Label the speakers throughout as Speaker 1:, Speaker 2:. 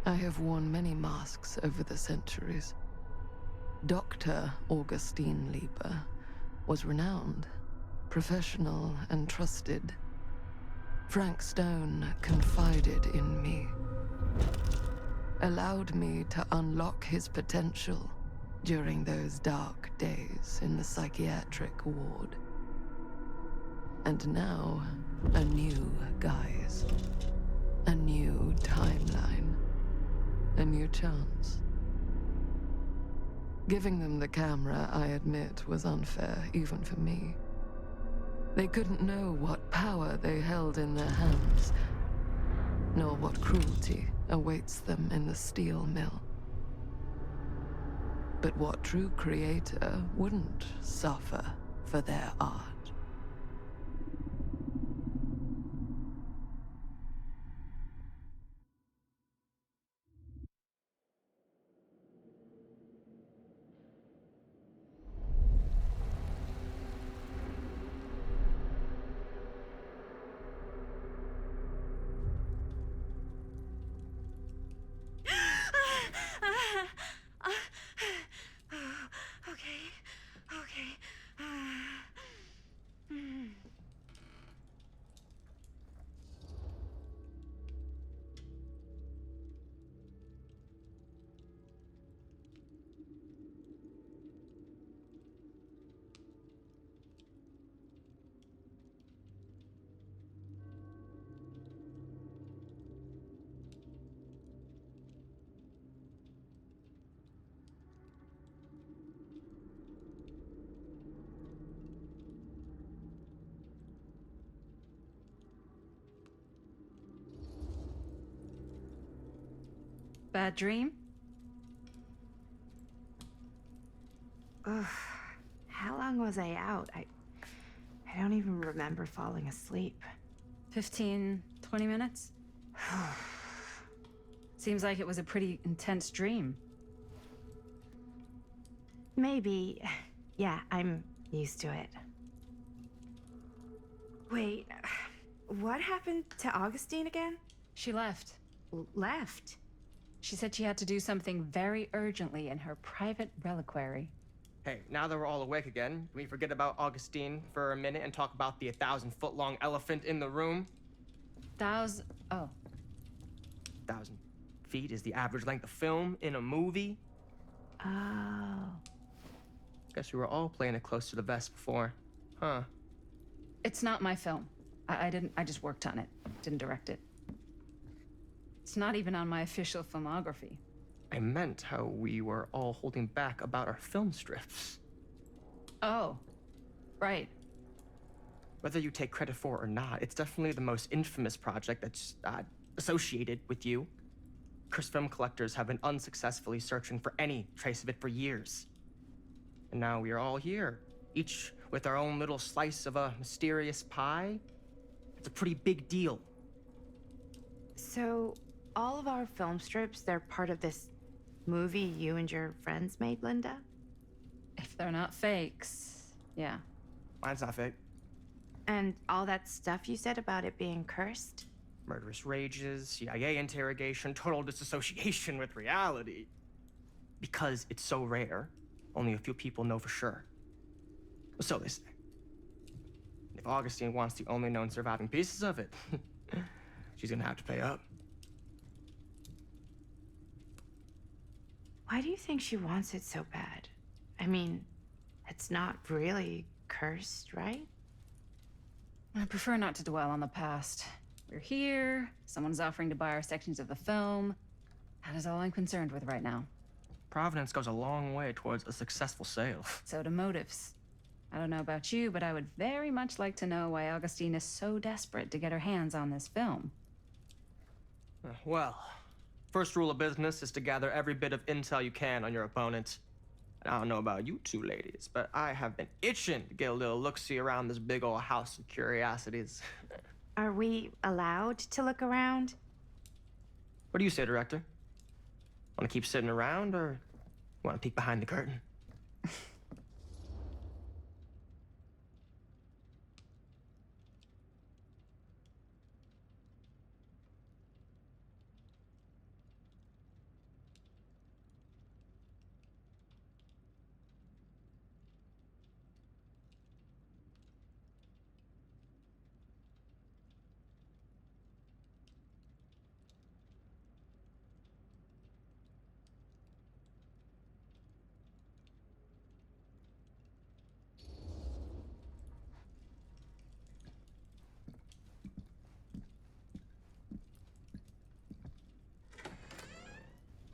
Speaker 1: I have worn many masks over the centuries. Dr. Augustine Lieber was renowned, professional, and trusted. Frank Stone confided in me, allowed me to unlock his potential during those dark days in the psychiatric ward. And now, a new guise, a new timeline, a new chance. Giving them the camera, I admit, was unfair, even for me. They couldn't know what power they held in their hands, nor what cruelty awaits them in the steel mill. But what true creator wouldn't suffer for their art?
Speaker 2: Okay. Bad dream? Ugh. How long was I out? I don't even remember falling asleep.
Speaker 3: 15, 20 minutes? Seems like it was a pretty intense dream.
Speaker 2: Maybe. Yeah, I'm used to it. Wait, what happened to Augustine again?
Speaker 3: She left.
Speaker 2: Left?
Speaker 3: She said she had to do something very urgently in her private reliquary.
Speaker 4: Hey, now that we're all awake again, can we forget about Augustine for a minute and talk about the 1,000-foot-long elephant in the room?
Speaker 3: Oh.
Speaker 4: 1,000 feet is the average length of film in a movie.
Speaker 2: Oh.
Speaker 4: Guess we were all playing it close to the vest before, huh?
Speaker 3: It's not my film. I just worked on it, didn't direct it. It's not even on my official filmography.
Speaker 4: I meant how we were all holding back about our film strips.
Speaker 3: Oh, right.
Speaker 4: Whether you take credit for it or not, it's definitely the most infamous project that's associated with you. Cursed film collectors have been unsuccessfully searching for any trace of it for years. And now we are all here, each with our own little slice of a mysterious pie. It's a pretty big deal.
Speaker 2: So, all of our film strips, they're part of this movie you and your friends made, Linda?
Speaker 3: If they're not fakes, yeah.
Speaker 4: Mine's not fake.
Speaker 2: And all that stuff you said about it being cursed?
Speaker 4: Murderous rages, CIA interrogation, total disassociation with reality. Because it's so rare, only a few people know for sure. So they say. If Augustine wants the only known surviving pieces of it, she's gonna have to pay up.
Speaker 2: Why do you think she wants it so bad? I mean, it's not really cursed, right?
Speaker 3: I prefer not to dwell on the past. We're here, someone's offering to buy our sections of the film. That is all I'm concerned with right now.
Speaker 4: Providence goes a long way towards a successful sale.
Speaker 3: So do motives. I don't know about you, but I would very much like to know why Augustine is so desperate to get her hands on this film.
Speaker 4: Well, first rule of business is to gather every bit of intel you can on your opponent. And I don't know about you two ladies, but I have been itching to get a little look-see around this big old house of curiosities.
Speaker 2: Are we allowed to look around?
Speaker 4: What do you say, director? Want to keep sitting around, or want to peek behind the curtain?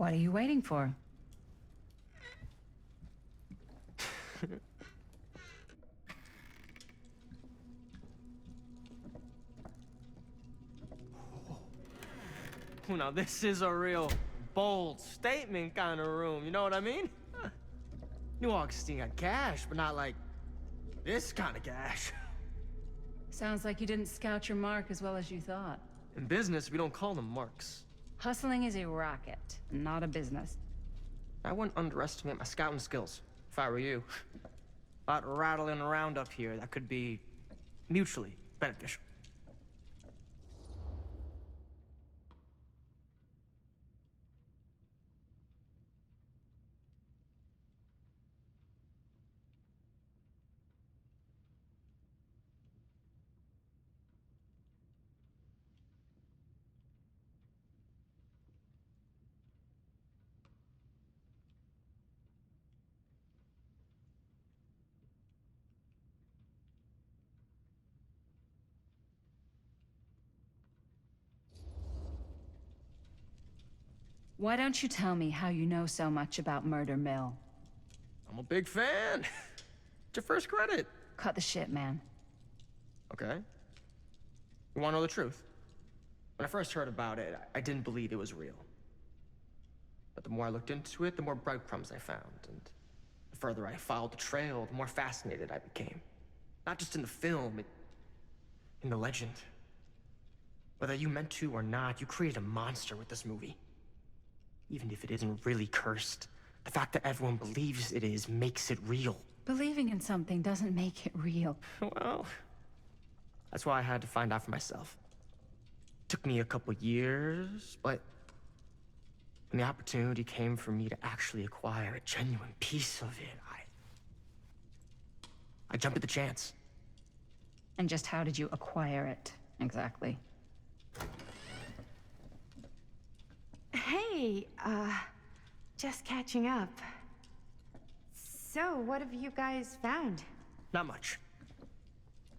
Speaker 3: What are you waiting for?
Speaker 4: Oh, now this is a real bold statement kind of room, you know what I mean? New Augustine got cash, but not like this kind of cash.
Speaker 3: Sounds like you didn't scout your mark as well as you thought.
Speaker 4: In business, we don't call them marks.
Speaker 3: Hustling is a racket, not a business.
Speaker 4: I wouldn't underestimate my scouting skills, if I were you. A lot rattling around up here that could be mutually beneficial.
Speaker 3: Why don't you tell me how you know so much about Murder Mill?
Speaker 4: I'm a big fan. It's your first credit.
Speaker 3: Cut the shit, man.
Speaker 4: Okay. You wanna know the truth? When I first heard about it, I didn't believe it was real. But the more I looked into it, the more breadcrumbs I found, and the further I followed the trail, the more fascinated I became. Not just in the film, in the legend. Whether you meant to or not, you created a monster with this movie. Even if it isn't really cursed, the fact that everyone believes it is makes it real.
Speaker 3: Believing in something doesn't make it real.
Speaker 4: Well, that's why I had to find out for myself. Took me a couple years, but when the opportunity came for me to actually acquire a genuine piece of it, I jumped at the chance.
Speaker 3: And just how did you acquire it, exactly?
Speaker 2: Hey, just catching up. So, what have you guys found?
Speaker 4: Not much.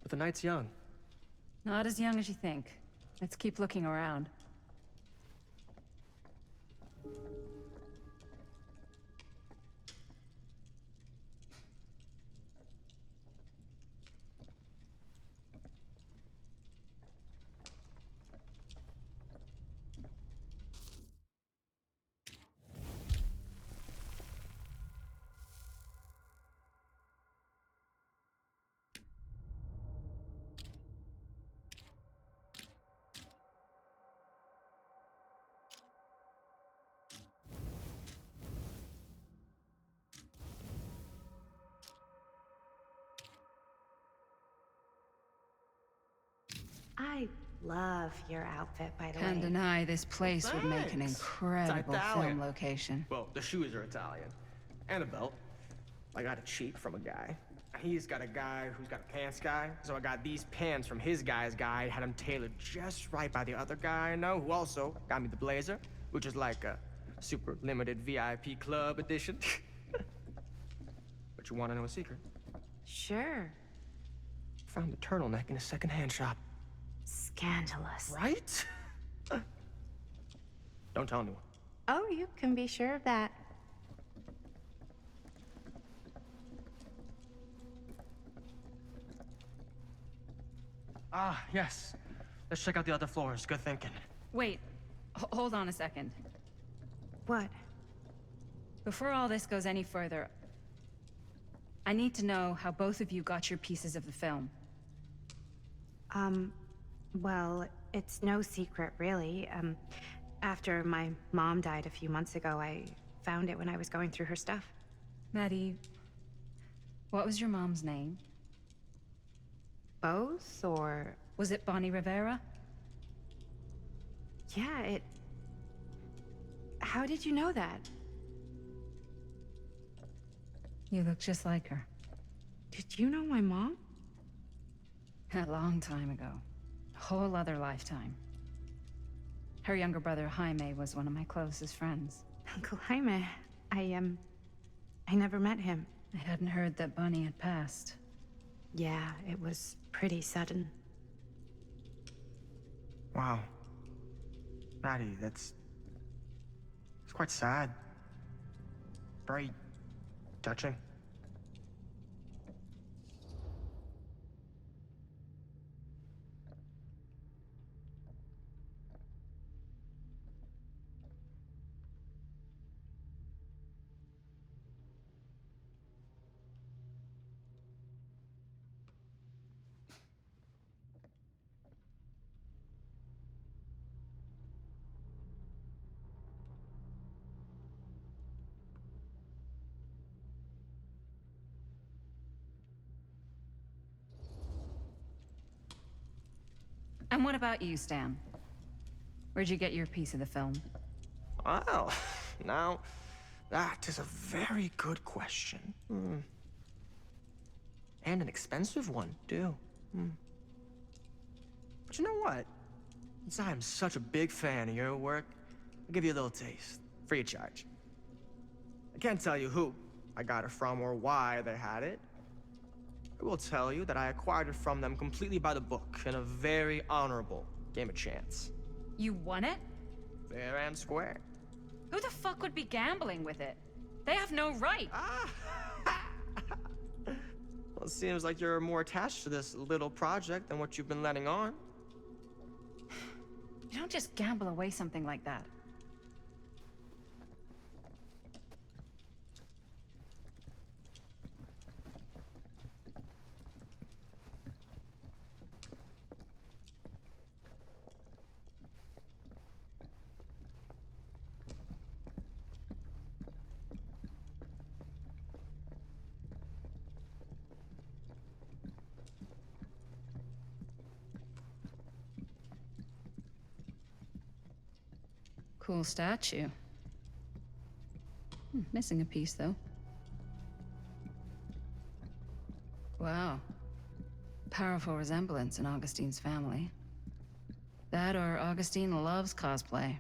Speaker 4: But the night's young.
Speaker 3: Not as young as you think. Let's keep looking around.
Speaker 2: I love your outfit, by the way.
Speaker 3: Can't deny this place would make an
Speaker 4: Thanks.
Speaker 3: incredible
Speaker 4: It's Italian.
Speaker 3: film location.
Speaker 4: Well, the shoes are Italian. And a belt. I got it cheap from a guy. He's got a guy who's got a pants guy, so I got these pants from his guy's guy, had them tailored just right by the other guy I know, who also got me the blazer, which is like a super limited VIP club edition. But you want to know a secret?
Speaker 2: Sure.
Speaker 4: Found the turtleneck in a secondhand shop.
Speaker 2: Scandalous.
Speaker 4: Right? Don't tell anyone.
Speaker 2: Oh, you can be sure of that.
Speaker 4: Ah, yes. Let's check out the other floors. Good thinking.
Speaker 3: Wait, hold on a second.
Speaker 2: What?
Speaker 3: Before all this goes any further, I need to know how both of you got your pieces of the film.
Speaker 2: Well, it's no secret, really. After my mom died a few months ago, I found it when I was going through her stuff.
Speaker 3: Maddie, what was your mom's name?
Speaker 2: Both, or...
Speaker 3: Was it Bonnie Rivera?
Speaker 2: Yeah, it... How did you know that?
Speaker 3: You look just like her.
Speaker 2: Did you know my mom?
Speaker 3: A long time ago. A whole other lifetime. Her younger brother, Jaime, was one of my closest friends.
Speaker 2: Uncle Jaime. I never met him.
Speaker 3: I hadn't heard that Bonnie had passed.
Speaker 2: Yeah, it was pretty sudden.
Speaker 4: Wow. Maddie, that's It's quite sad. Very touching.
Speaker 3: And what about you, Stan? Where'd you get your piece of the film?
Speaker 4: Well, now, that is a very good question. And an expensive one, too. But you know what? Since I am such a big fan of your work, I'll give you a little taste, free of charge. I can't tell you who I got it from or why they had it. I will tell you that I acquired it from them completely by the book in a very honorable game of chance.
Speaker 3: You won it?
Speaker 4: Fair and square.
Speaker 3: Who the fuck would be gambling with it? They have no right.
Speaker 4: Well, it seems like you're more attached to this little project than what you've been letting on.
Speaker 3: You don't just gamble away something like that. Cool statue. Missing a piece, though. Wow. Powerful resemblance in Augustine's family. That or Augustine loves cosplay.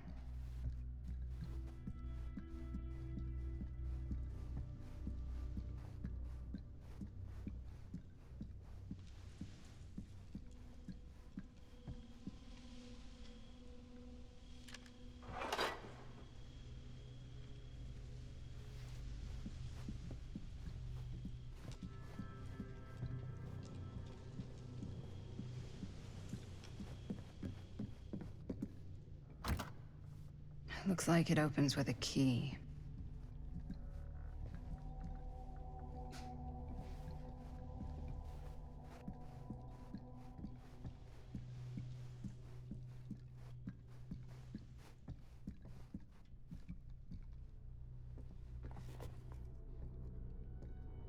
Speaker 3: Looks like it opens with a key.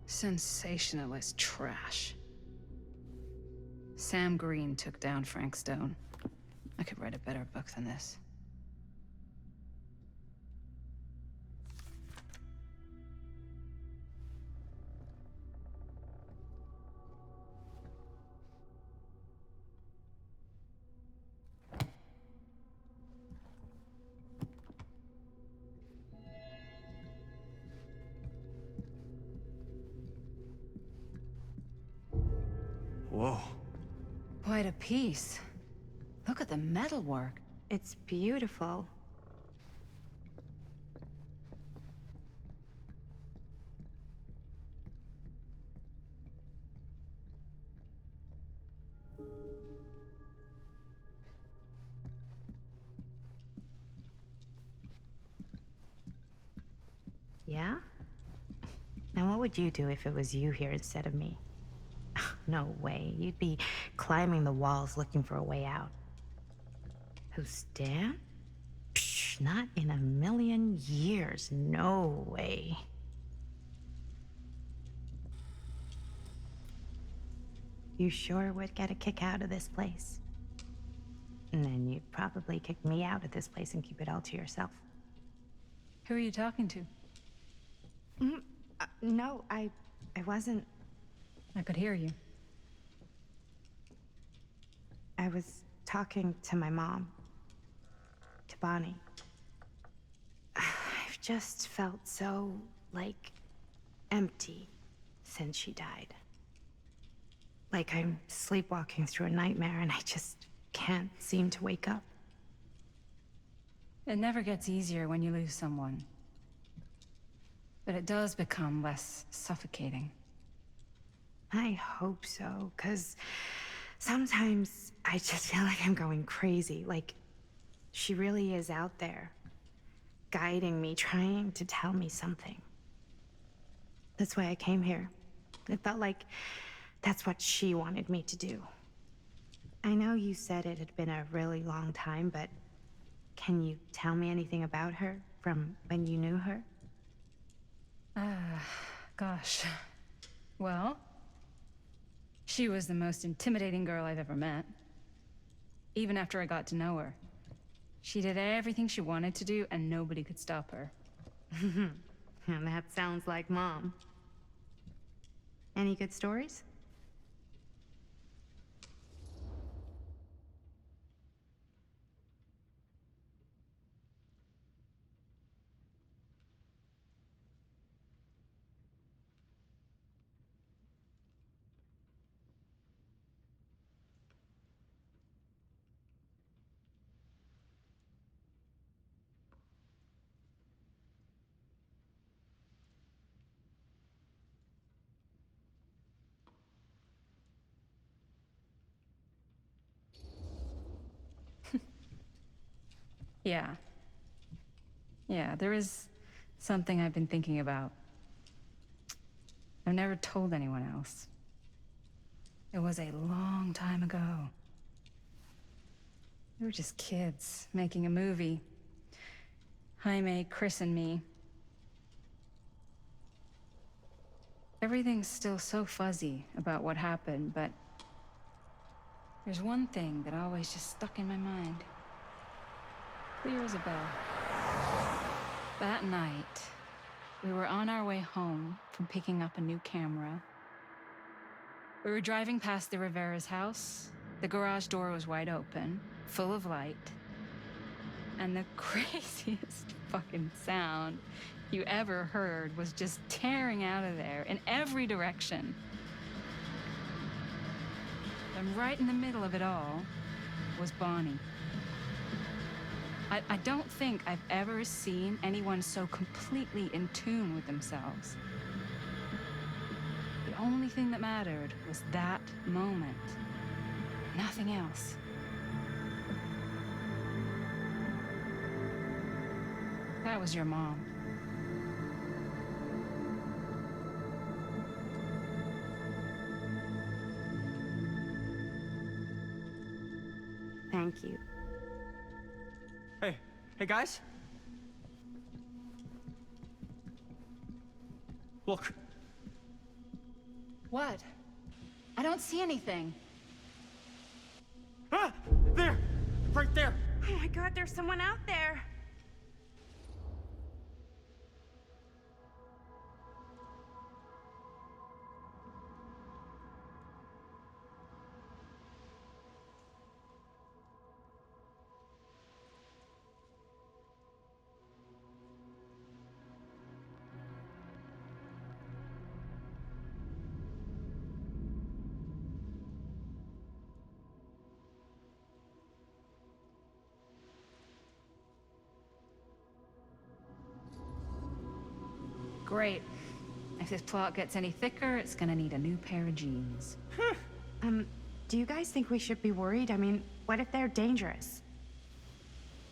Speaker 3: Sensationalist trash. Sam Green took down Frank Stone. I could write a better book than this.
Speaker 4: Whoa.
Speaker 3: Quite a piece. Look at the metalwork.
Speaker 2: It's beautiful. Yeah? And what would you do if it was you here instead of me? No way. You'd be climbing the walls looking for a way out. Who, Stan? Psh, not in a million years. No way. You sure would get a kick out of this place. And then you'd probably kick me out of this place and keep it all to yourself.
Speaker 3: Who are you talking to?
Speaker 2: No, I wasn't.
Speaker 3: I could hear you.
Speaker 2: I was talking to my mom. To Bonnie. I've just felt so, like, empty since she died. Like I'm sleepwalking through a nightmare and I just can't seem to wake up.
Speaker 3: It never gets easier when you lose someone. But it does become less suffocating.
Speaker 2: I hope so, because sometimes I just feel like I'm going crazy. Like, she really is out there, guiding me, trying to tell me something. That's why I came here. It felt like that's what she wanted me to do. I know you said it had been a really long time, but can you tell me anything about her from when you knew her?
Speaker 3: Gosh. Well, she was the most intimidating girl I've ever met. Even after I got to know her. She did everything she wanted to do, and nobody could stop her.
Speaker 2: And that sounds like Mom. Any good stories?
Speaker 3: Yeah. Yeah, there is something I've been thinking about. I've never told anyone else. It was a long time ago. We were just kids, making a movie. Jaime, Chris, and me. Everything's still so fuzzy about what happened, but there's one thing that always just stuck in my mind. Clear as a bell. That night, we were on our way home from picking up a new camera. We were driving past the Rivera's house. The garage door was wide open, full of light. And the craziest fucking sound you ever heard was just tearing out of there in every direction. And right in the middle of it all was Bonnie. I don't think I've ever seen anyone so completely in tune with themselves. The only thing that mattered was that moment. Nothing else. That was your mom.
Speaker 2: Thank you.
Speaker 4: Hey guys? Look.
Speaker 3: What? I don't see anything.
Speaker 4: Ah! There! Right there!
Speaker 2: Oh my God, there's someone out there.
Speaker 3: Great. If this plot gets any thicker, it's gonna need a new pair of jeans.
Speaker 2: Do you guys think we should be worried? I mean, what if they're dangerous?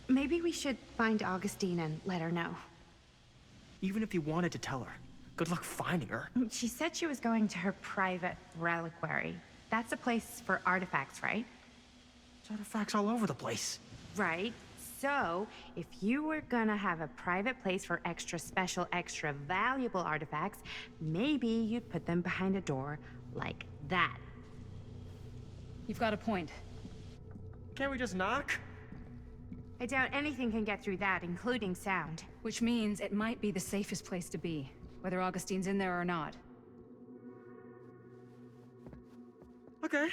Speaker 2: Maybe we should find Augustine and let her know.
Speaker 4: Even if you wanted to tell her, good luck finding her.
Speaker 2: She said she was going to her private reliquary. That's a place for artifacts, right?
Speaker 4: There's artifacts all over the place.
Speaker 2: Right. So, if you were gonna have a private place for extra special, extra valuable artifacts, maybe you'd put them behind a door like that.
Speaker 3: You've got a point.
Speaker 4: Can't we just knock?
Speaker 2: I doubt anything can get through that, including sound.
Speaker 3: Which means it might be the safest place to be, whether Augustine's in there or not.
Speaker 4: Okay.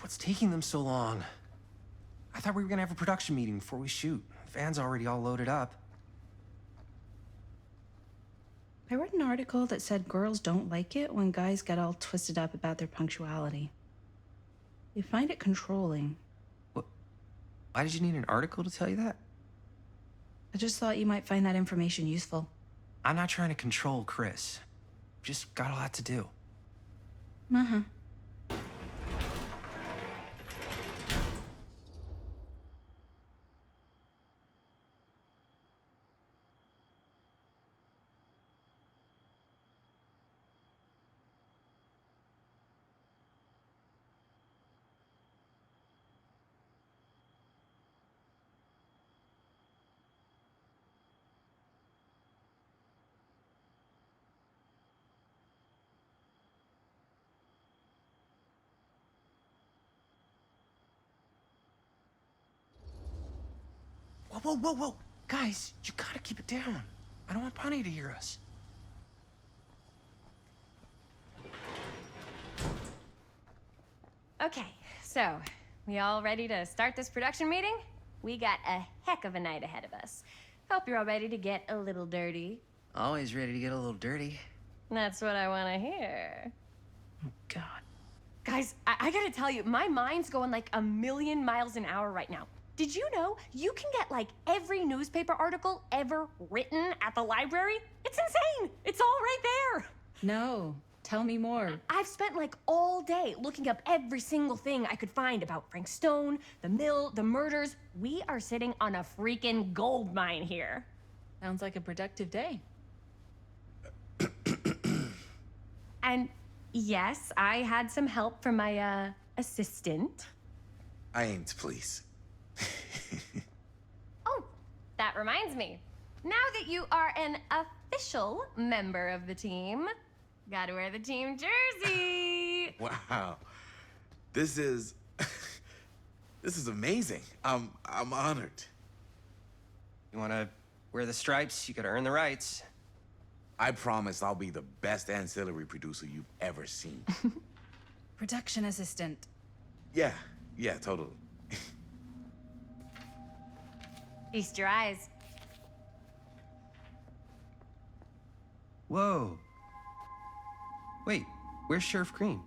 Speaker 5: What's taking them so long? I thought we were gonna have a production meeting before we shoot. Van's already all loaded up.
Speaker 6: I read an article that said girls don't like it when guys get all twisted up about their punctuality. They find it controlling.
Speaker 5: What? Why did you need an article to tell you that?
Speaker 6: I just thought you might find that information useful.
Speaker 5: I'm not trying to control Chris. Just got a lot to do.
Speaker 6: Uh-huh.
Speaker 5: Whoa, whoa, whoa, whoa! Guys, you gotta keep it down. I don't want Bonnie to hear us.
Speaker 7: Okay, so, we all ready to start this production meeting? We got a heck of a night ahead of us. Hope you're all ready to get a little dirty.
Speaker 5: Always ready to get a little dirty.
Speaker 7: That's what I want to hear.
Speaker 6: Oh, God.
Speaker 7: Guys, I gotta tell you, my mind's going like a million miles an hour right now. Did you know you can get like every newspaper article ever written at the library? It's insane! It's all right there!
Speaker 6: No. Tell me more.
Speaker 7: I've spent like all day looking up every single thing I could find about Frank Stone, the mill, the murders. We are sitting on a freaking gold mine here.
Speaker 6: Sounds like a productive day.
Speaker 7: And yes, I had some help from my assistant.
Speaker 8: I aim to please.
Speaker 7: Oh, that reminds me. Now that you are an official member of the team, gotta wear the team jersey.
Speaker 8: Wow. This is this is amazing. I'm honored.
Speaker 5: You wanna wear the stripes? You gotta earn the rights.
Speaker 8: I promise I'll be the best ancillary producer you've ever seen.
Speaker 6: Production assistant.
Speaker 8: Yeah, totally.
Speaker 7: Feast your eyes.
Speaker 5: Whoa. Wait, where's Sheriff Green?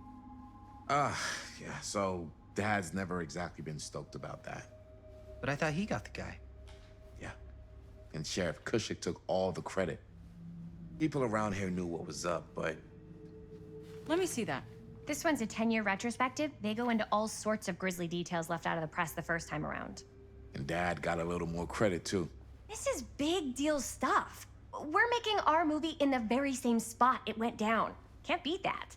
Speaker 8: Yeah, so Dad's never exactly been stoked about that.
Speaker 5: But I thought he got the guy.
Speaker 8: Yeah. And Sheriff Cushik took all the credit. People around here knew what was up, but
Speaker 6: Let me see that.
Speaker 7: This one's a 10-year retrospective. They go into all sorts of grisly details left out of the press the first time around.
Speaker 8: and Dad got a little more credit too.
Speaker 7: This is big deal stuff. We're making our movie in the very same spot it went down. Can't beat that.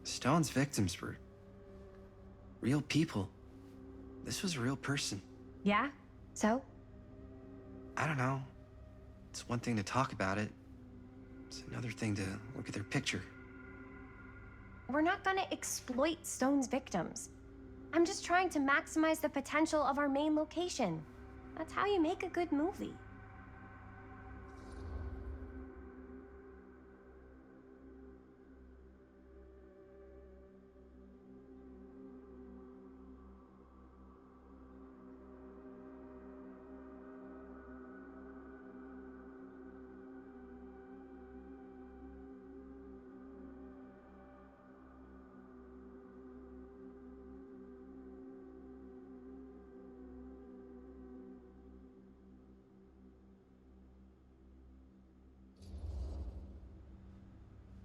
Speaker 5: Stone's victims were real people. This was a real person.
Speaker 7: Yeah? So?
Speaker 5: I don't know. It's one thing to talk about it. It's another thing to look at their picture.
Speaker 7: We're not gonna exploit Stone's victims. I'm just trying to maximize the potential of our main location. That's how you make a good movie.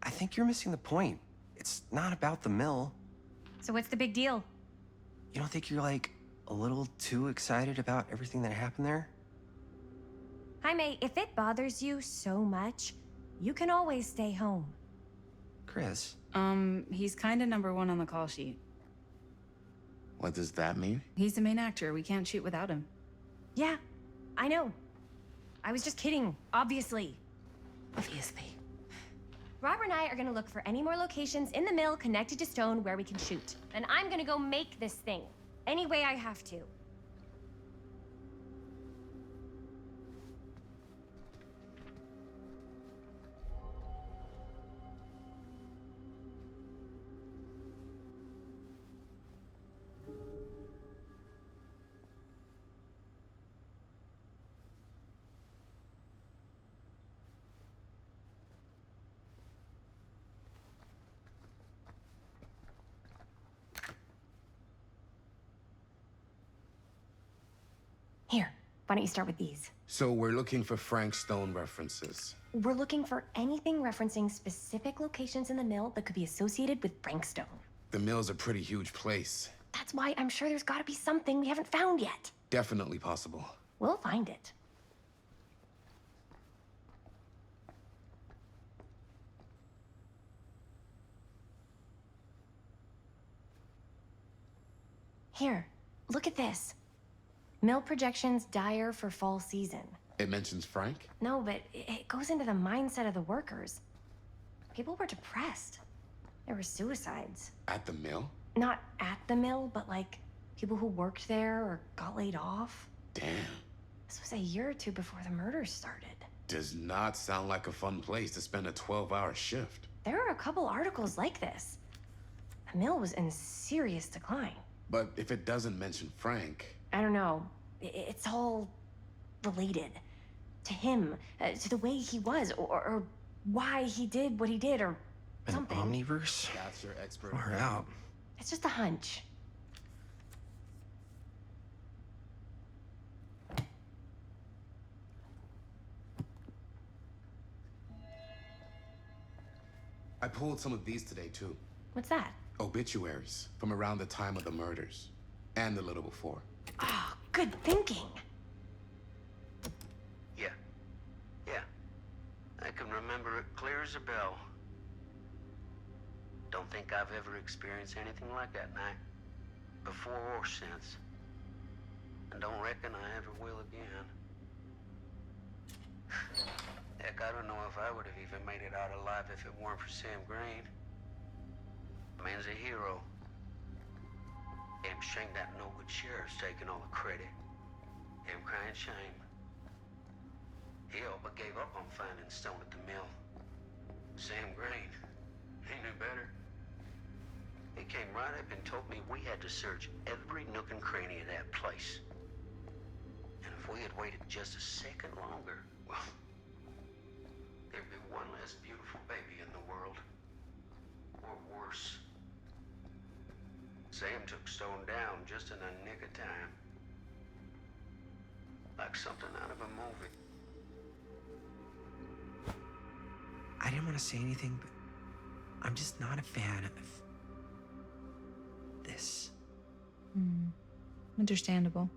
Speaker 5: I think you're missing the point. It's not about the mill.
Speaker 7: So what's the big deal?
Speaker 5: You don't think you're, like, a little too excited about everything that happened there?
Speaker 7: Jaime, if it bothers you so much, you can always stay home.
Speaker 5: Chris.
Speaker 3: He's kinda number one on the call sheet.
Speaker 8: What does that mean?
Speaker 3: He's the main actor. We can't shoot without him.
Speaker 7: Yeah, I know. I was just kidding, obviously. Obviously. Robert and I are gonna look for any more locations in the mill connected to stone where we can shoot. And I'm gonna go make this thing. Any way I have to. Here, why don't you start with these?
Speaker 8: So we're looking for Frank Stone references.
Speaker 7: We're looking for anything referencing specific locations in the mill that could be associated with Frank Stone.
Speaker 8: The mill's a pretty huge place.
Speaker 7: That's why I'm sure there's gotta be something we haven't found yet.
Speaker 8: Definitely possible.
Speaker 7: We'll find it. Here, look at this. Mill projections dire for fall season.
Speaker 8: It mentions Frank?
Speaker 7: No, but it goes into the mindset of the workers. People were depressed. There were suicides.
Speaker 8: At the mill?
Speaker 7: Not at the mill, but like people who worked there or got laid off.
Speaker 8: Damn.
Speaker 7: This was a year or two before the murders started.
Speaker 8: Does not sound like a fun place to spend a 12-hour shift.
Speaker 7: There are a couple articles like this. The mill was in serious decline.
Speaker 8: But if it doesn't mention Frank...
Speaker 7: I don't know. It's all related. To him, to the way he was, or why he did what he did, or something.
Speaker 5: An omniverse?
Speaker 8: That's your expert.
Speaker 5: Far out.
Speaker 7: It's just a hunch.
Speaker 8: I pulled some of these today, too.
Speaker 7: What's that?
Speaker 8: Obituaries from around the time of the murders. And a little before.
Speaker 7: Oh, good thinking.
Speaker 9: Yeah. I can remember it clear as a bell. Don't think I've ever experienced anything like that night. Before or since. And don't reckon I ever will again. Heck, I don't know if I would have even made it out alive if it weren't for Sam Green. Man's a hero. Damn shame that no-good sheriff's taking all the credit. Damn crying shame. He all but gave up on finding Stone at the mill. Sam Green, he knew better. He came right up and told me we had to search every nook and cranny of that place. And if we had waited just a second longer, well, there'd be one less beautiful baby in the world. Or worse. Sam took Stone down just in the nick of time. Like something out of a movie.
Speaker 5: I didn't want to say anything, but I'm just not a fan of this.
Speaker 6: Understandable.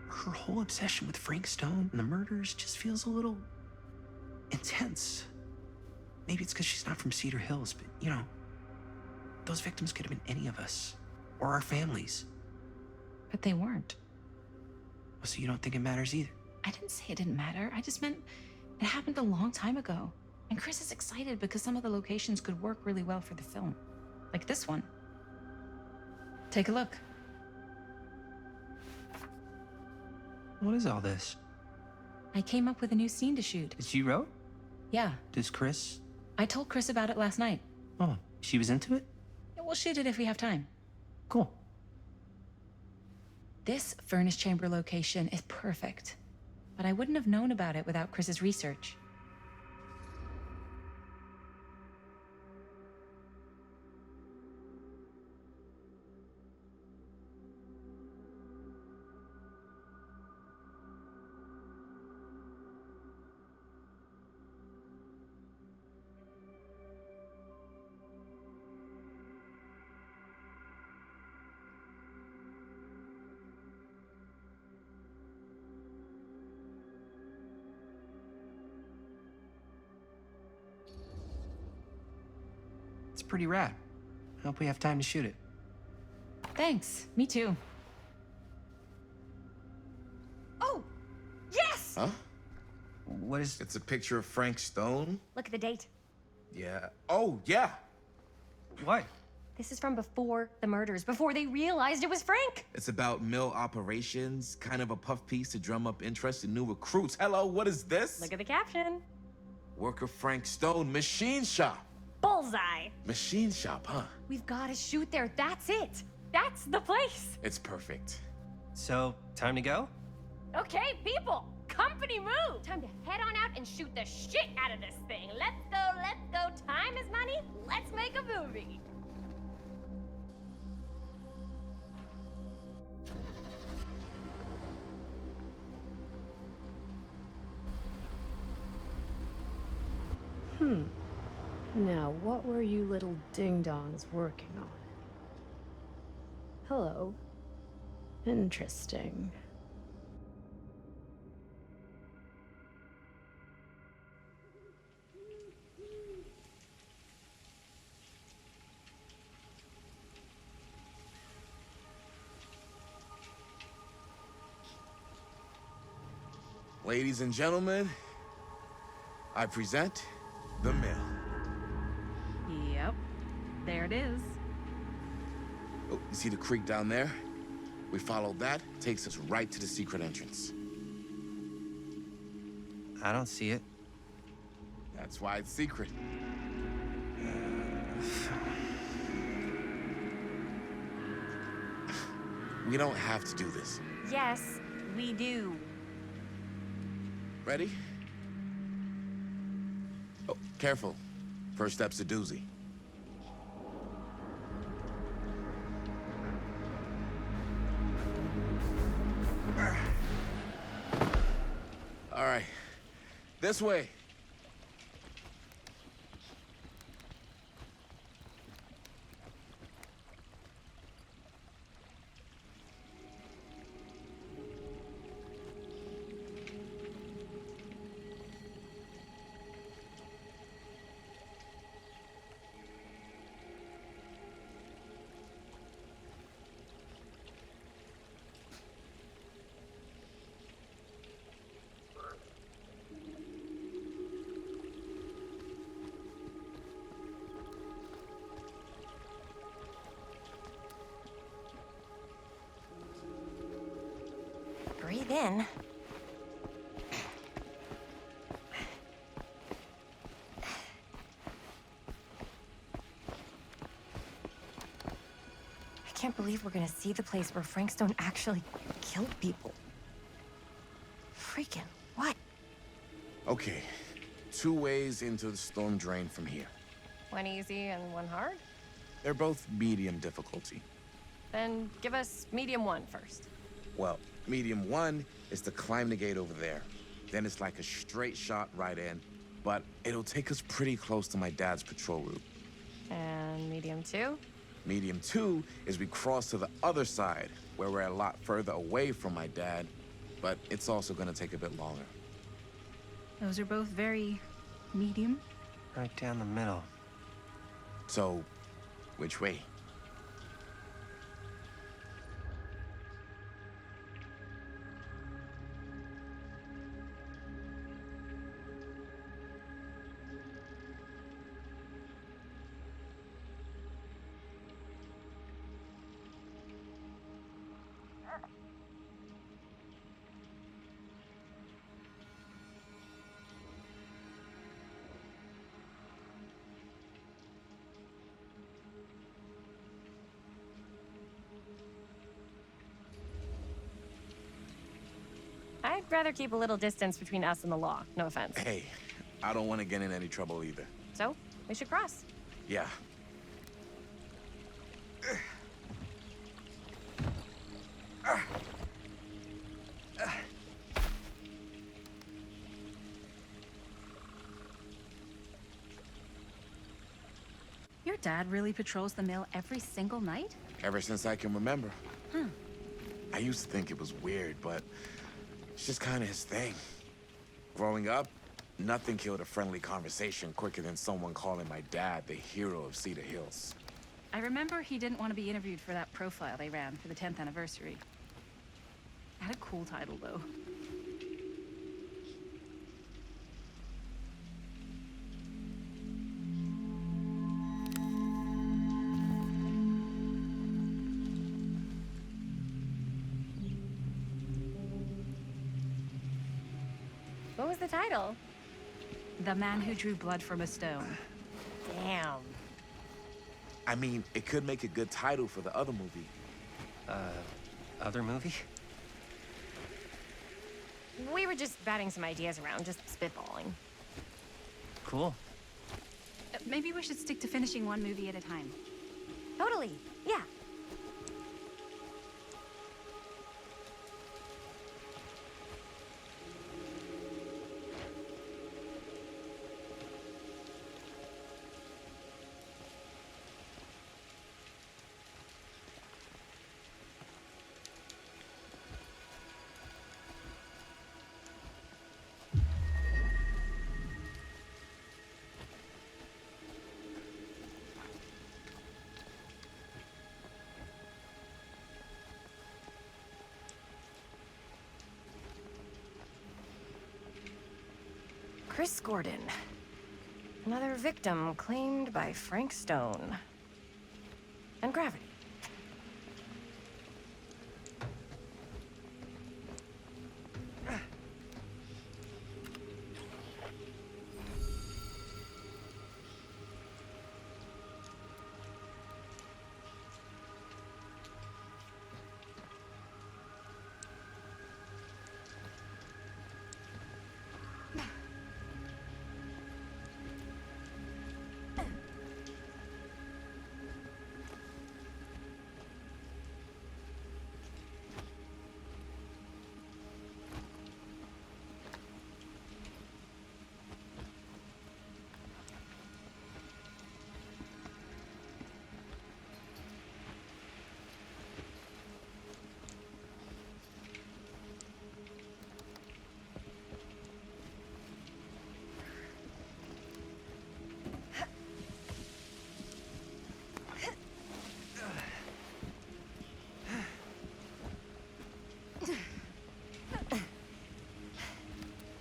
Speaker 5: Her whole obsession with Frank Stone and the murders just feels a little intense. Maybe it's because she's not from Cedar Hills, but you know, those victims could have been any of us or our families.
Speaker 6: But they weren't.
Speaker 5: So you don't think it matters either?
Speaker 6: I didn't say it didn't matter. I just meant it happened a long time ago. And Chris is excited because some of the locations could work really well for the film. Like this one. Take a look.
Speaker 5: What is all this?
Speaker 6: I came up with a new scene to shoot.
Speaker 5: That you wrote?
Speaker 6: Yeah,
Speaker 5: Does Chris?
Speaker 6: I told Chris about it last night.
Speaker 5: Oh, she was into it?
Speaker 6: Yeah, we'll shoot it if we have time.
Speaker 5: Cool.
Speaker 6: This furnace chamber location is perfect. But I wouldn't have known about it without Chris's research.
Speaker 5: pretty rad. I hope we have time to shoot it.
Speaker 6: Thanks. Me too.
Speaker 7: Oh, yes!
Speaker 8: Huh?
Speaker 5: What is...
Speaker 8: It's a picture of Frank Stone?
Speaker 7: Look at the date.
Speaker 8: Yeah. Oh, yeah.
Speaker 5: What?
Speaker 7: This is from before the murders, before they realized it was Frank.
Speaker 8: It's about mill operations, kind of a puff piece to drum up interest in new recruits. Hello, what is this?
Speaker 7: Look at the caption.
Speaker 8: Worker Frank Stone, machine shop.
Speaker 7: Bullseye.
Speaker 8: Machine shop, huh?
Speaker 7: We've got to shoot there. That's it. That's the place.
Speaker 8: It's perfect.
Speaker 5: So, time to go?
Speaker 7: Okay, people. Company move. Time to head on out and shoot the shit out of this thing. Let's go, let's go. Time is money. Let's make a movie.
Speaker 10: Now, what were you little ding-dongs working on? Hello. Interesting.
Speaker 8: Ladies and gentlemen, I present the mill.
Speaker 6: Yep. There it is.
Speaker 8: Oh, you see the creek down there? We follow that, takes us right to the secret entrance.
Speaker 5: I don't see it.
Speaker 8: That's why it's secret. We don't have to do this.
Speaker 7: Yes, we do.
Speaker 8: Ready? Oh, careful. First step's a doozy. All right. This way.
Speaker 7: Breathe in. I can't believe we're gonna see the place where Frank Stone actually killed people. Freaking what?
Speaker 8: Okay. 2 ways into the storm drain from here.
Speaker 7: One easy and one hard?
Speaker 8: They're both medium difficulty.
Speaker 7: Then give us medium one first.
Speaker 8: Well, medium 1 is to climb the gate over there. Then it's like a straight shot right in, but it'll take us pretty close to my dad's patrol route.
Speaker 7: And medium two?
Speaker 8: Medium 2 is we cross to the other side, where we're a lot further away from my dad, but it's also gonna take a bit longer.
Speaker 6: Those are both very medium.
Speaker 5: Right down the middle.
Speaker 8: So, which way?
Speaker 7: I'd rather keep a little distance between us and the law. No offense.
Speaker 8: Hey, I don't want to get in any trouble either.
Speaker 7: So, we should cross.
Speaker 8: Yeah.
Speaker 6: Your dad really patrols the mill every single night?
Speaker 8: Ever since I can remember. I used to think it was weird, but it's just kind of his thing. Growing up, Nothing killed a friendly conversation quicker than someone calling my dad the hero of Cedar Hills.
Speaker 3: I remember he didn't want to be interviewed for that profile they ran for the 10th anniversary. Had a cool title, though.
Speaker 7: What was the title?
Speaker 3: The Man Who Drew Blood from a Stone.
Speaker 7: Damn.
Speaker 8: I mean, it could make a good title for the other movie.
Speaker 11: Other movie?
Speaker 7: We were just batting some ideas around, just spitballing.
Speaker 11: Cool.
Speaker 3: Maybe we should stick to finishing one movie at a time.
Speaker 7: Totally. Yeah. Chris Gordon. Another victim claimed by Frank Stone. And gravity.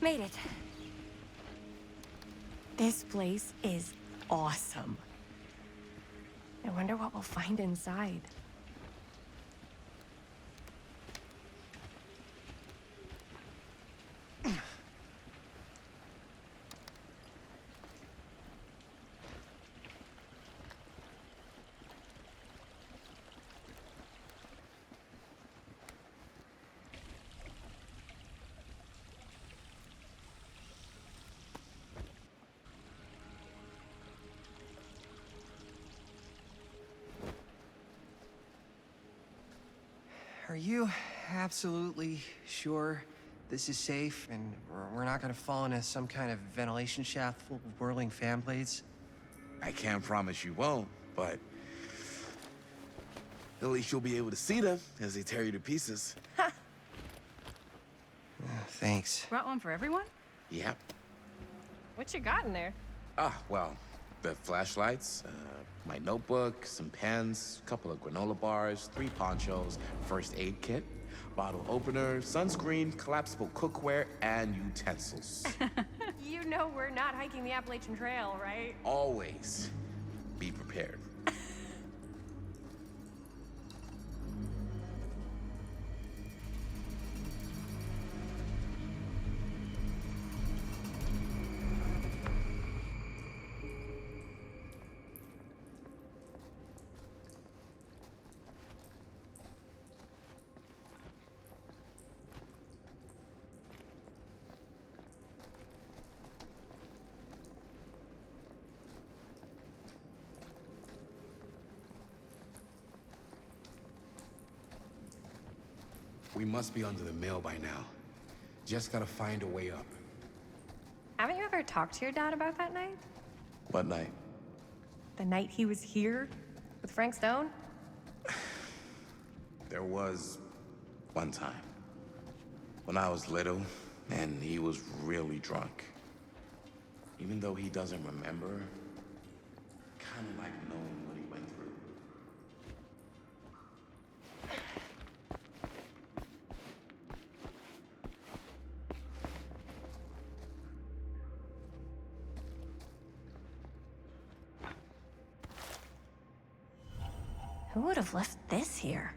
Speaker 7: Made it. This place is awesome. I wonder what we'll find inside.
Speaker 11: Are you absolutely sure this is safe and we're not gonna fall into some kind of ventilation shaft full of whirling fan blades?
Speaker 8: I can't promise you won't, but at least you'll be able to see them as they tear you to pieces.
Speaker 11: Thanks.
Speaker 3: Brought one for everyone?
Speaker 8: Yep.
Speaker 7: What you got in there?
Speaker 8: Well, the flashlights, my notebook, some pens, a couple of granola bars, 3 ponchos, first aid kit, bottle opener, sunscreen, collapsible cookware, and utensils.
Speaker 7: You know we're not hiking the Appalachian Trail, right?
Speaker 8: Always be prepared.
Speaker 5: We must be under the mill by now. Just gotta find a way up.
Speaker 7: Haven't you ever talked to your dad about that night?
Speaker 8: What night?
Speaker 7: The night he was here with Frank Stone?
Speaker 8: There was one time when I was little and he was really drunk. Even though he doesn't remember, kind of like knowing what he went through.
Speaker 7: Who would have left this here?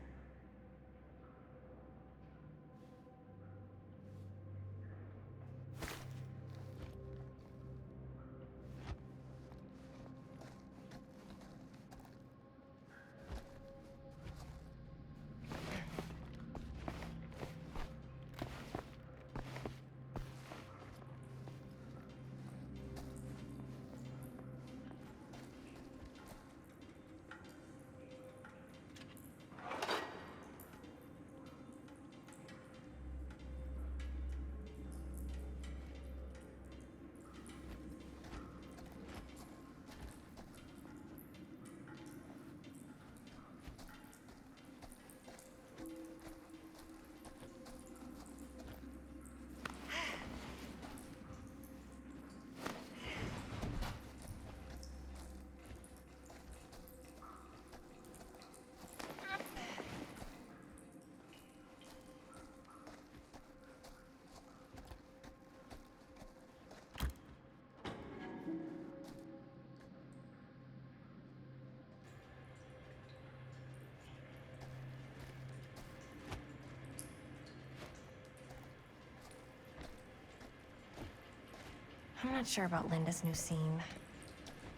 Speaker 7: I'm not sure about Linda's new scene.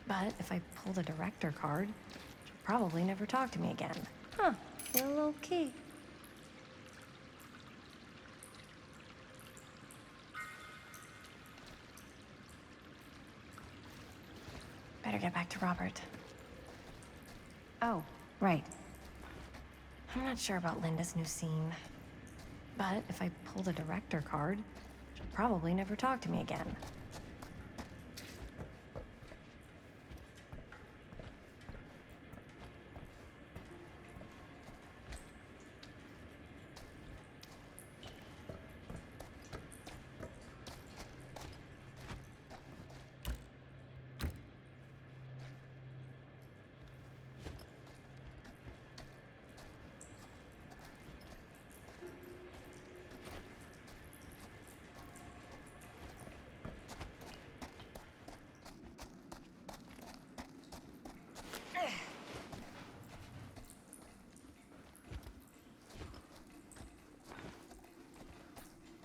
Speaker 7: But if I pull the director card, she'll probably never talk to me again.
Speaker 3: Huh. Real low key.
Speaker 7: Better get back to Robert. Oh, right. I'm not sure about Linda's new scene. But if I pull the director card, she'll probably never talk to me again.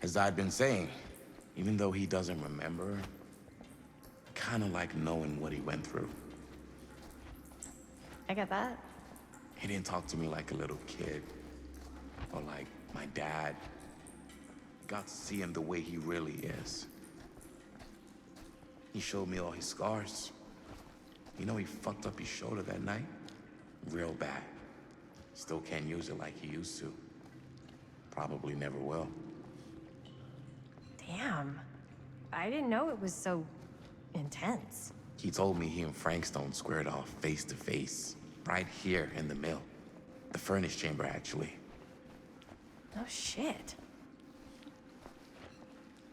Speaker 8: As I'd been saying, even though he doesn't remember, I kind of like knowing what he went through.
Speaker 7: I get that.
Speaker 8: He didn't talk to me like a little kid, or like my dad. Got to see him the way he really is. He showed me all his scars. You know, he fucked up his shoulder that night? Real bad. Still can't use it like he used to. Probably never will.
Speaker 7: Damn. I didn't know it was so intense.
Speaker 8: He told me he and Frankstone squared off face to face, right here in the mill. The furnace chamber, actually.
Speaker 7: No shit.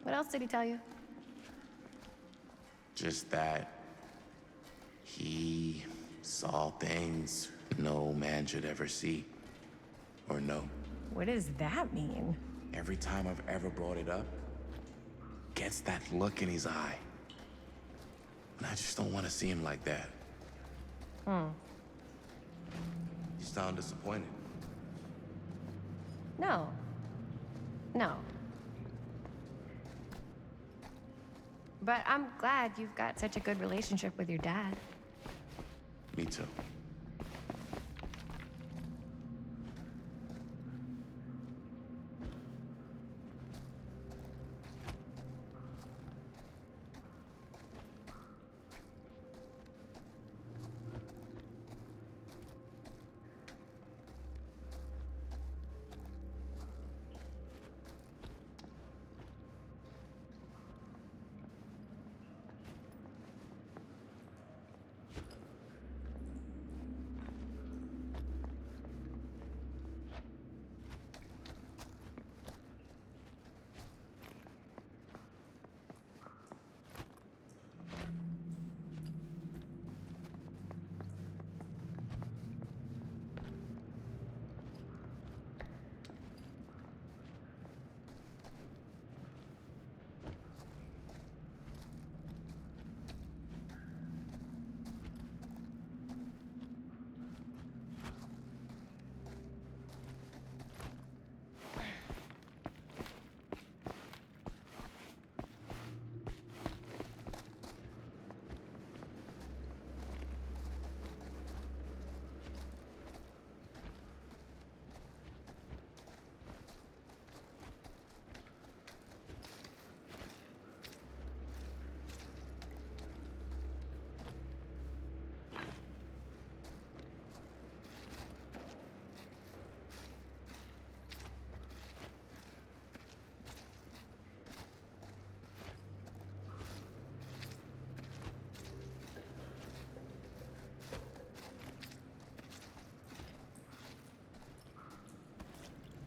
Speaker 7: What else did he tell you?
Speaker 8: Just that he saw things no man should ever see or know.
Speaker 7: What does that mean?
Speaker 8: Every time I've ever brought it up, gets that look in his eye. And I just don't want to see him like that. You sound disappointed.
Speaker 7: No. No. But I'm glad you've got such a good relationship with your dad.
Speaker 8: Me too.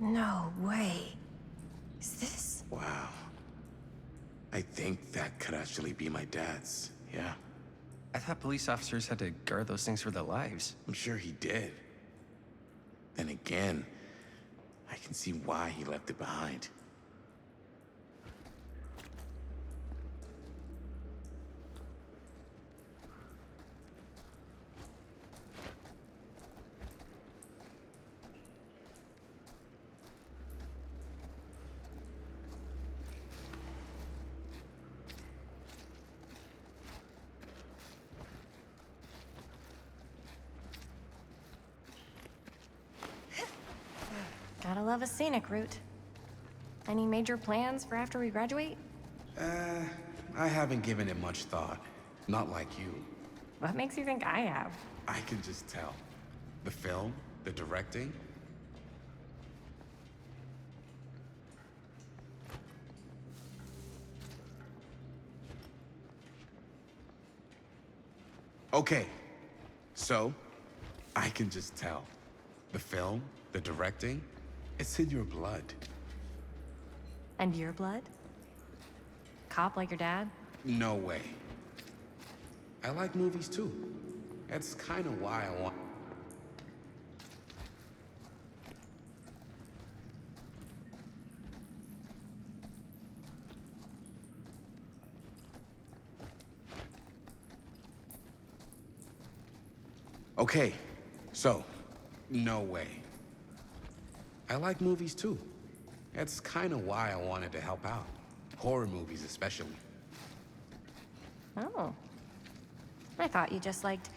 Speaker 7: No way. Is this?
Speaker 8: Wow. I think that could actually be my dad's, yeah.
Speaker 11: I thought police officers had to guard those things for their lives.
Speaker 8: I'm sure he did. Then again, I can see why he left it behind.
Speaker 7: Gotta love a scenic route. Any major plans for after we graduate?
Speaker 8: I haven't given it much thought. Not like you.
Speaker 7: What makes you think I have?
Speaker 8: I can just tell. The film, the directing. Okay, so I can just tell. The film, the directing, it's in your blood.
Speaker 7: And your blood? Cop like your dad?
Speaker 8: No way. I like movies too. That's kind of why I want... Okay, so, no way. I like movies too. That's kind of why I wanted to help out. Horror movies especially.
Speaker 7: Oh. I thought you just liked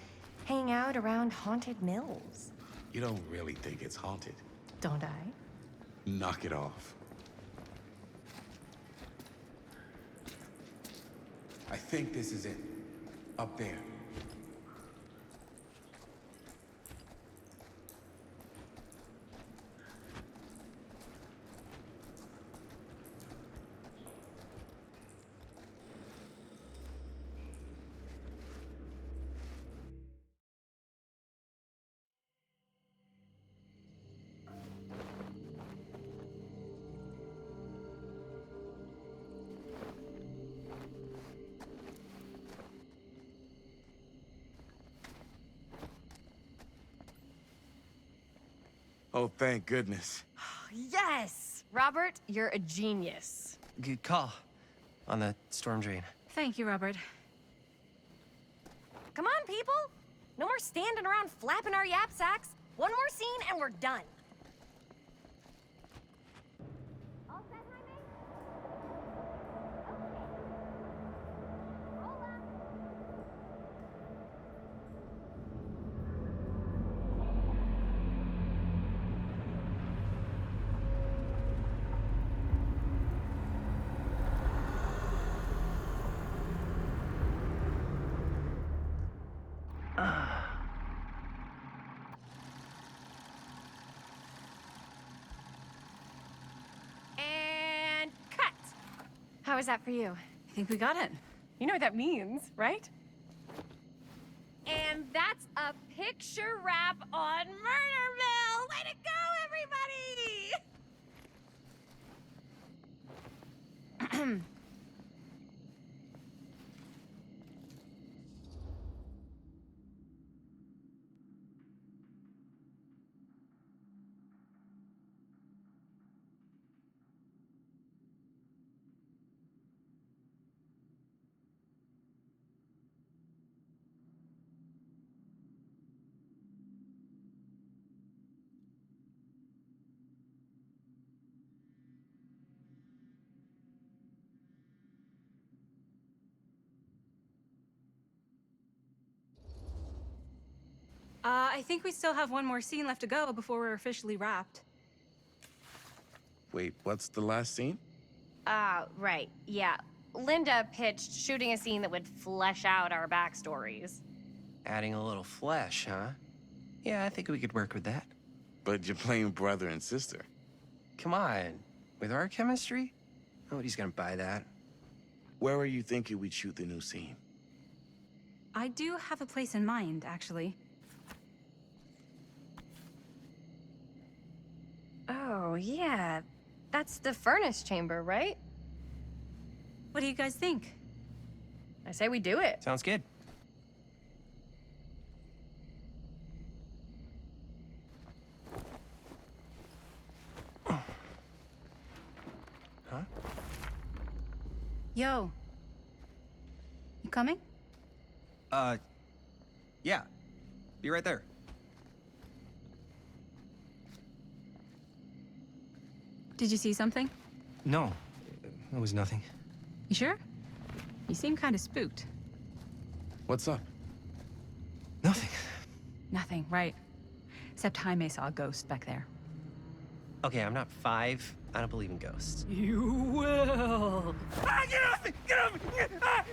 Speaker 7: hanging out around haunted mills.
Speaker 8: You don't really think it's haunted.
Speaker 7: Don't I?
Speaker 8: Knock it off. I think this is it. Up there. Oh, thank goodness.
Speaker 7: Yes! Robert, you're a genius.
Speaker 11: Good call on the storm drain.
Speaker 6: Thank you, Robert.
Speaker 7: Come on, people! No more standing around flapping our yap sacks. One more scene and we're done. All set, Jaime? Okay. Roll up. And cut! How was that for you?
Speaker 6: I think we got it.
Speaker 7: You know what that means, right? And that's a picture wrap on Murderville! Way to go, everybody!
Speaker 6: I think we still have one more scene left to go before we're officially wrapped.
Speaker 8: Wait, what's the last scene?
Speaker 7: Right, yeah. Linda pitched shooting a scene that would flesh out our backstories.
Speaker 11: Adding a little flesh, huh? Yeah, I think we could work with that.
Speaker 8: But you're playing brother and sister.
Speaker 11: Come on. With our chemistry? Nobody's gonna buy that.
Speaker 8: Where are you thinking we'd shoot the new scene?
Speaker 6: I do have a place in mind, actually.
Speaker 7: Oh. Oh, yeah. That's the furnace chamber, right?
Speaker 6: What do you guys think?
Speaker 7: I say we do it.
Speaker 11: Sounds good. Huh?
Speaker 6: Yo. You coming?
Speaker 11: Yeah. Be right there.
Speaker 6: Did you see something?
Speaker 11: No, it was nothing.
Speaker 6: You sure? You seem kind of spooked.
Speaker 8: What's up?
Speaker 11: Nothing.
Speaker 6: Nothing, right. Except Jaime saw a ghost back there.
Speaker 11: Okay, I'm not 5. I don't believe in ghosts.
Speaker 10: You will.
Speaker 11: Ah, get off me! Get off me! Get off!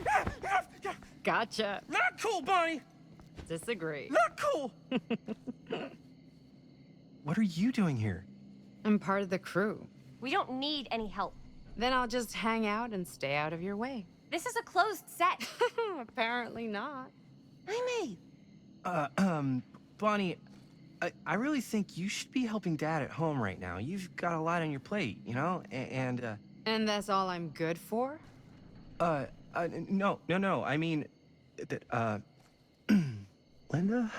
Speaker 11: Get off!
Speaker 10: Gotcha.
Speaker 11: Not cool, Bonnie!
Speaker 10: Disagree.
Speaker 11: Not cool! What are you doing here?
Speaker 10: I'm part of the crew.
Speaker 7: We don't need any help.
Speaker 10: Then I'll just hang out and stay out of your way.
Speaker 7: This is a closed set.
Speaker 10: Apparently not.
Speaker 7: Jaime!
Speaker 11: Bonnie, I really think you should be helping Dad at home right now. You've got a lot on your plate, you know?
Speaker 10: And that's all I'm good for?
Speaker 11: No. I mean, Linda?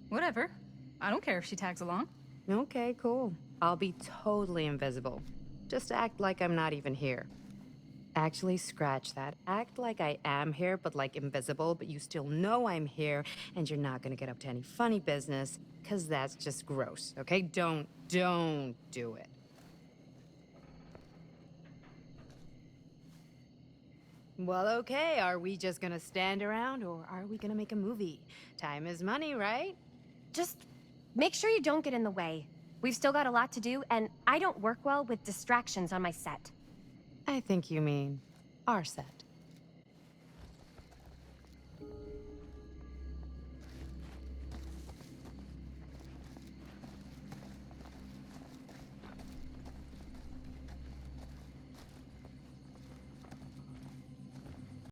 Speaker 6: Whatever. I don't care if she tags along.
Speaker 10: Okay, cool. I'll be totally invisible. Just act like I'm not even here. Actually, scratch that. Act like I am here, but like invisible, but you still know I'm here, and you're not gonna get up to any funny business, because that's just gross, okay? Don't do it. Well, okay, are we just gonna stand around, or are we gonna make a movie? Time is money, right?
Speaker 7: Just make sure you don't get in the way. We've still got a lot to do, and I don't work well with distractions on my set.
Speaker 10: I think you mean our set.